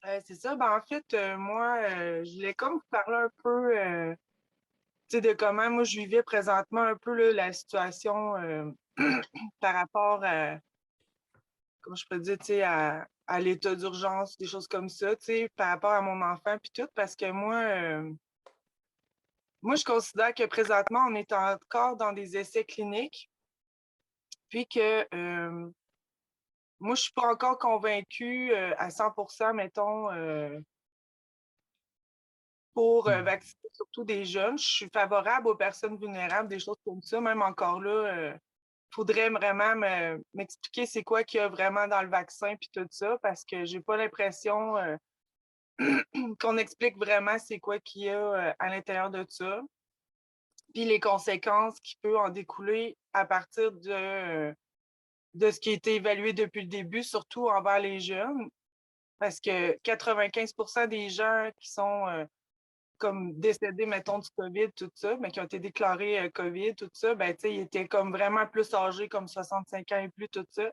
C'est ça. Ben, en fait, moi, je voulais comme vous parler un peu tu sais, de comment moi je vivais présentement un peu là, la situation par rapport à, comment je peux dire, tu sais, à l'état d'urgence, des choses comme ça, tu sais, par rapport à mon enfant puis tout, parce que moi, je considère que présentement, on est encore dans des essais cliniques, puis que moi, je suis pas encore convaincue à 100%, mettons, pour Mhm. vacciner surtout des jeunes. Je suis favorable aux personnes vulnérables, des choses comme ça. Même encore là, faudrait vraiment m'expliquer c'est quoi qu'il y a vraiment dans le vaccin puis tout ça, parce que j'ai pas l'impression qu'on explique vraiment c'est quoi qu'il y a à l'intérieur de ça, puis les conséquences qui peuvent en découler à partir de ce qui a été évalué depuis le début, surtout envers les jeunes, parce que 95% des gens qui sont comme décédés, mettons, du COVID, tout ça, mais qui ont été déclarés COVID, tout ça, ben, tu sais, ils étaient comme vraiment plus âgés, comme 65 ans et plus, tout ça.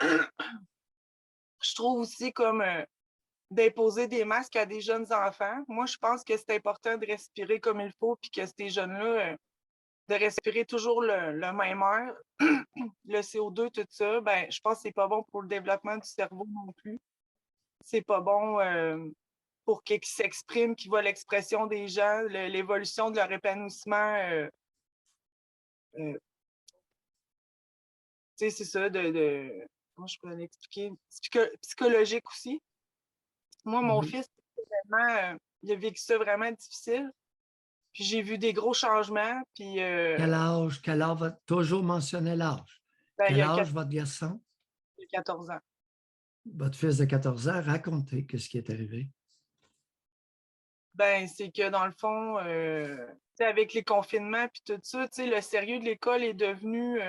Je trouve aussi comme d'imposer des masques à des jeunes enfants. Moi, je pense que c'est important de respirer comme il faut, puis que ces jeunes-là, de respirer toujours le même air, le CO2, tout ça, ben, je pense que c'est pas bon pour le développement du cerveau non plus. C'est pas bon pour qu'ils s'expriment, qu'ils voient l'expression des gens, l'évolution de leur épanouissement. Euh, tu sais, c'est ça, comment je peux l'expliquer? Psychologique aussi. Moi, mon Oui. fils, vraiment, il a vécu ça vraiment difficile. Puis j'ai vu des gros changements. Puis Quel âge va toujours mentionner l'âge? ben, Quel âge votre garçon? il y a 14 ans. Votre fils de 14 ans, racontez ce qui est arrivé. Ben, c'est que dans le fond, tu sais, avec les confinements puis tout ça, tu sais, le sérieux de l'école est devenu,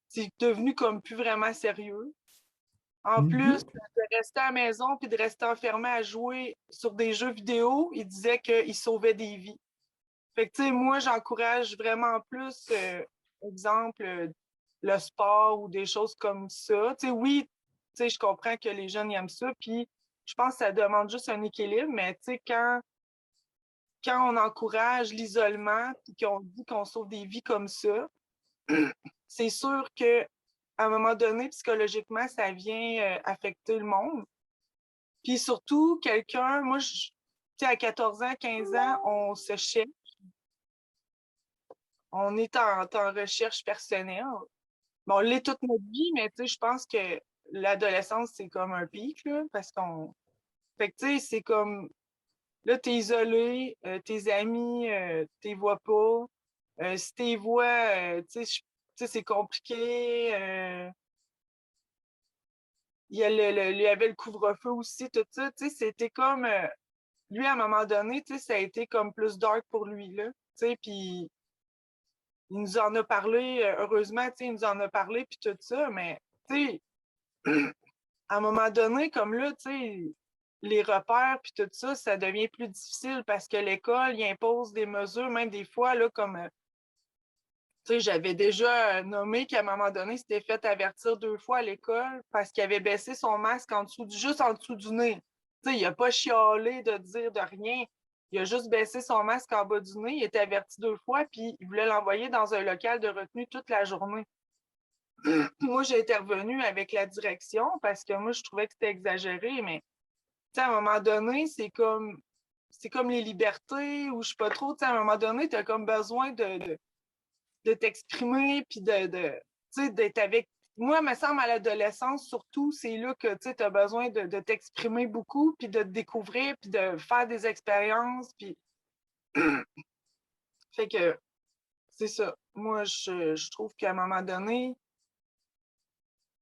c'est devenu comme plus vraiment sérieux. En plus Mhm. de rester à la maison puis de rester enfermé à jouer sur des jeux vidéo, il disait qu'il sauvait des vies. Fait que, tu sais, moi, j'encourage vraiment plus, exemple, le sport ou des choses comme ça. Tu sais, oui, tu sais, je comprends que les jeunes ils aiment ça, puis je pense que ça demande juste un équilibre, mais tu sais, quand on encourage l'isolement puis qu'on dit qu'on sauve des vies comme ça, c'est sûr que à un moment donné, psychologiquement, ça vient affecter le monde. Puis surtout, quelqu'un, moi, tu sais, à 14 ans, 15 ans, on se cherche, on est en recherche personnelle. Bon, on l'est toute notre vie, mais tu sais, je pense que l'adolescence, c'est comme un pic, là, parce qu'on. Fait que, tu sais, c'est comme. Là, t'es isolé, tes amis, t'es vois pas. Si t'es vois, tu sais, tu sais, c'est compliqué. Il y avait le couvre-feu aussi, tout ça. Tu sais, c'était comme. Lui, à un moment donné, tu sais, ça a été comme plus dark pour lui, là. Tu sais, puis il nous en a parlé, heureusement, tu sais, il nous en a parlé, puis tout ça, mais, tu sais, à un moment donné, comme là, tu sais, les repères puis tout ça, ça devient plus difficile parce que l'école, il impose des mesures, même des fois, là, comme, tu sais, j'avais déjà nommé qu'à un moment donné, c'était fait avertir 2 fois à l'école parce qu'il avait baissé son masque en dessous, juste en dessous du nez. Tu sais, il a pas chialé de dire de rien. Il a juste baissé son masque en bas du nez. Il était averti 2 fois, puis il voulait l'envoyer dans un local de retenue toute la journée. Moi, j'ai intervenu avec la direction parce que moi, je trouvais que c'était exagéré, mais à un moment donné, c'est comme les libertés ou je sais pas trop, à un moment donné, tu as comme besoin de t'exprimer puis d'être avec. Moi, il me semble à l'adolescence, surtout, c'est là que tu as besoin de t'exprimer beaucoup, puis de te découvrir, puis de faire des expériences. Puis fait que c'est ça. Moi, je trouve qu'à un moment donné,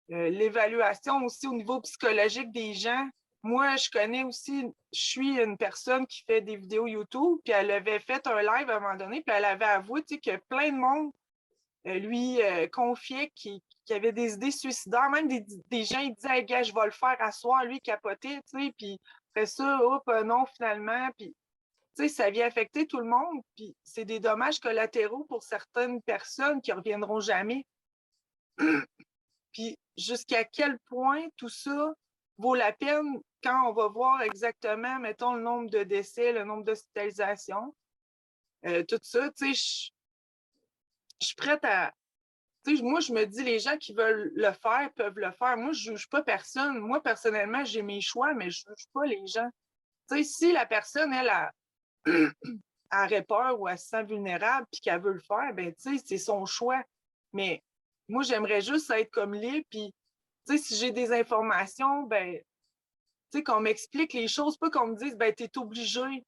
l'évaluation aussi au niveau psychologique des gens. Moi, je connais aussi, je suis une personne qui fait des vidéos YouTube, puis elle avait fait un live à un moment donné, puis elle avait avoué que plein de monde lui confiait qu'il avait des idées suicidaires. Même des gens, ils disaient, hey, gars, je vais le faire à soir, lui, capoter, tu sais, puis après ça, hop, non, finalement, puis tu sais, ça vient affecter tout le monde, puis c'est des dommages collatéraux pour certaines personnes qui reviendront jamais. Puis jusqu'à quel point tout ça vaut la peine quand on va voir exactement, mettons, le nombre de décès, le nombre d'hospitalisations, tout ça, tu sais, je suis prête à... Tu sais, moi, je me dis, les gens qui veulent le faire peuvent le faire. Moi, je ne juge pas personne. Moi, personnellement, j'ai mes choix, mais je ne juge pas les gens. Tu sais, si la personne, elle, a peur ou elle se sent vulnérable puis qu'elle veut le faire, ben, tu sais, c'est son choix. Mais moi, j'aimerais juste être comme libre. Puis, tu sais, si j'ai des informations, ben, tu sais, qu'on m'explique les choses, pas qu'on me dise, ben, t'es obligé,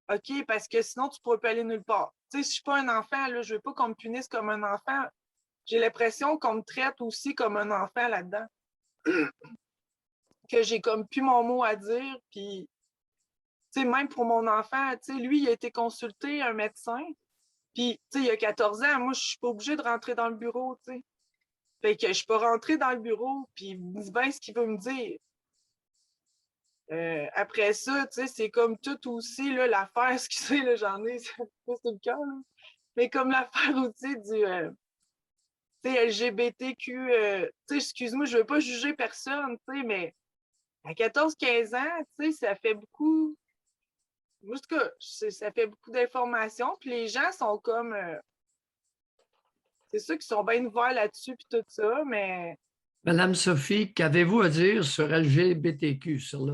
OK, parce que sinon, tu pourrais pas aller nulle part. Tu sais, si je suis pas un enfant, là, je veux pas qu'on me punisse comme un enfant. J'ai l'impression qu'on me traite aussi comme un enfant là-dedans. Que j'ai comme plus mon mot à dire, puis, tu sais, même pour mon enfant, tu sais, lui, il a été consulté, un médecin, puis, tu sais, il y a 14 ans, moi, je suis pas obligée de rentrer dans le bureau, tu sais. Fait que je peux rentrer dans le bureau, puis il me dit bien ce qu'il veut me dire. Après ça, tu sais, c'est comme tout aussi, là, l'affaire, excusez, là, j'en ai, c'est le cas, là. Mais comme l'affaire aussi du, tu sais, LGBTQ, tu sais, excuse-moi, je veux pas juger personne, tu sais, mais à 14-15 ans, tu sais, ça fait beaucoup, moi, en tout cas, ça fait beaucoup d'informations, puis les gens sont comme, c'est sûr qu'ils sont bien ouverts là-dessus, puis tout ça, mais... Madame Sophie, qu'avez-vous à dire sur LGBTQ, sur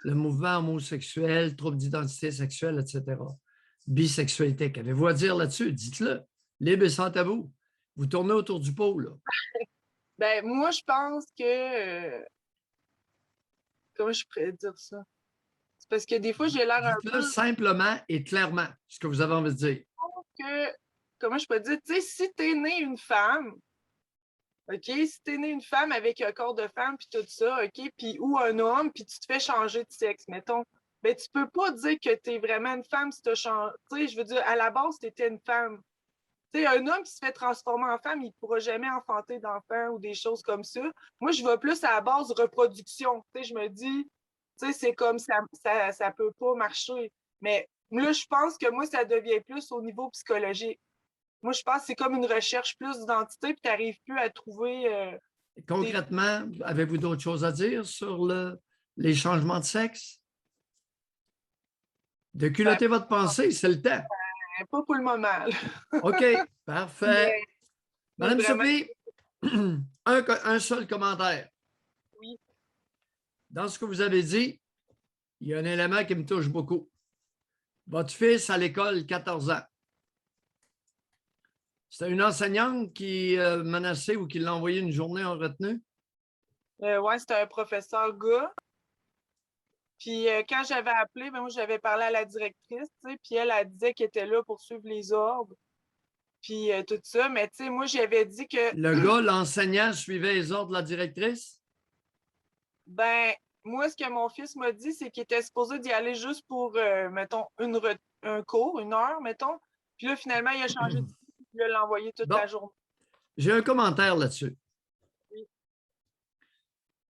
le mouvement homosexuel, troubles d'identité sexuelle, etc.? Bisexualité, qu'avez-vous à dire là-dessus? Dites-le. Libre et sans tabou. Vous tournez autour du pot, là. Ben, moi, je pense que... comment je pourrais dire ça? C'est parce que des fois, j'ai l'air un Dites-le peu simplement et clairement, ce que vous avez envie de dire. que... Comment je peux dire? Tu sais, si t'es née une femme, OK? Si t'es née une femme avec un corps de femme, puis tout ça, OK? Puis, ou un homme, puis tu te fais changer de sexe, mettons. Ben, tu peux pas dire que t'es vraiment une femme si t'as changé. Tu sais, je veux dire, à la base, t'étais une femme. Tu sais, un homme qui se fait transformer en femme, il ne pourra jamais enfanter d'enfants ou des choses comme ça. Moi, je vais plus à la base reproduction. Tu sais, je me dis, tu sais, c'est comme ça peut pas marcher. Mais là, je pense que moi, ça devient plus au niveau psychologique. Moi, je pense que c'est comme une recherche plus d'identité, puis tu n'arrives plus à trouver Concrètement, avez-vous d'autres choses à dire sur les changements de sexe? De ben, culotter votre pensée, c'est le temps. pas pour le moment. Là. OK, parfait. Mais c'est Madame vraiment Sophie, un seul commentaire. oui. Dans ce que vous avez dit, il y a un élément qui me touche beaucoup. Votre fils à l'école, 14 ans. C'était une enseignante qui menaçait ou qui l'a envoyé une journée en retenue? Ouais, c'était un professeur gars. Puis quand j'avais appelé, ben, moi, j'avais parlé à la directrice, tu sais, puis elle disait qu'elle était là pour suivre les ordres, puis tout ça. Mais tu sais, moi, j'avais dit que, Le gars, l'enseignant, suivait les ordres de la directrice? ben, moi, ce que mon fils m'a dit, c'est qu'il était supposé d'y aller juste pour, mettons, un cours, 1 heure, mettons. Puis là, finalement, il a changé de site, puis il l'a envoyé toute Bon, la journée. j'ai un commentaire là-dessus. Oui.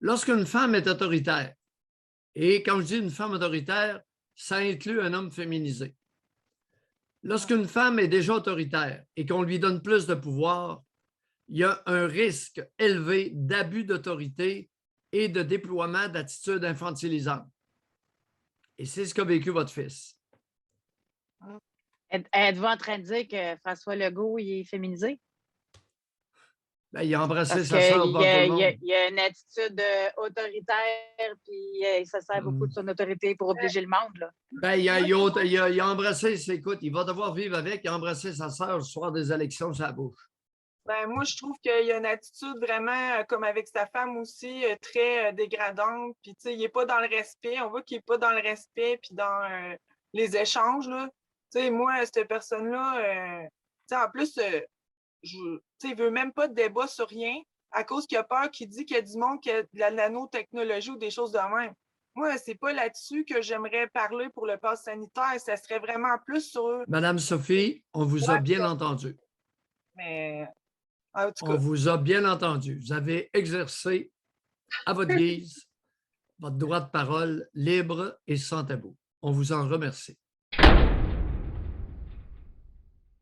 Lorsqu'une femme est autoritaire, et quand je dis une femme autoritaire, ça inclut un homme féminisé. Lorsqu'une femme est déjà autoritaire et qu'on lui donne plus de pouvoir, il y a un risque élevé d'abus d'autorité et de déploiement d'attitudes infantilisantes. Et c'est ce qu'a vécu votre fils. Êtes-vous en train de dire que François Legault il est féminisé? Ben, il a embrassé Parce sa sœur qu'il devant tout le monde. y a une attitude autoritaire, puis il se sert beaucoup de son autorité pour obliger le monde. Là. Ben, il a embrassé, écoute, il va devoir vivre avec, il a embrassé sa sœur le soir des élections sur la bouche. Ben, moi, je trouve qu'il y a une attitude vraiment, comme avec sa femme aussi, très dégradante. Puis, tu sais, il n'est pas dans le respect. On voit qu'il n'est pas dans le respect, puis dans les échanges, là. Tu sais, moi, cette personne-là, tu sais, en plus, tu sais, il veut même pas de débat sur rien à cause qu'il a peur qu'il dit qu'il y a du monde qui a de la nanotechnologie ou des choses de même. Moi, c'est pas là-dessus que j'aimerais parler pour le pass sanitaire. Ça serait vraiment plus sur... Madame Sophie, on vous a bien entendu. Mais, en tout On cas... vous a bien entendu. Vous avez exercé à votre guise votre droit de parole libre et sans tabou. On vous en remercie.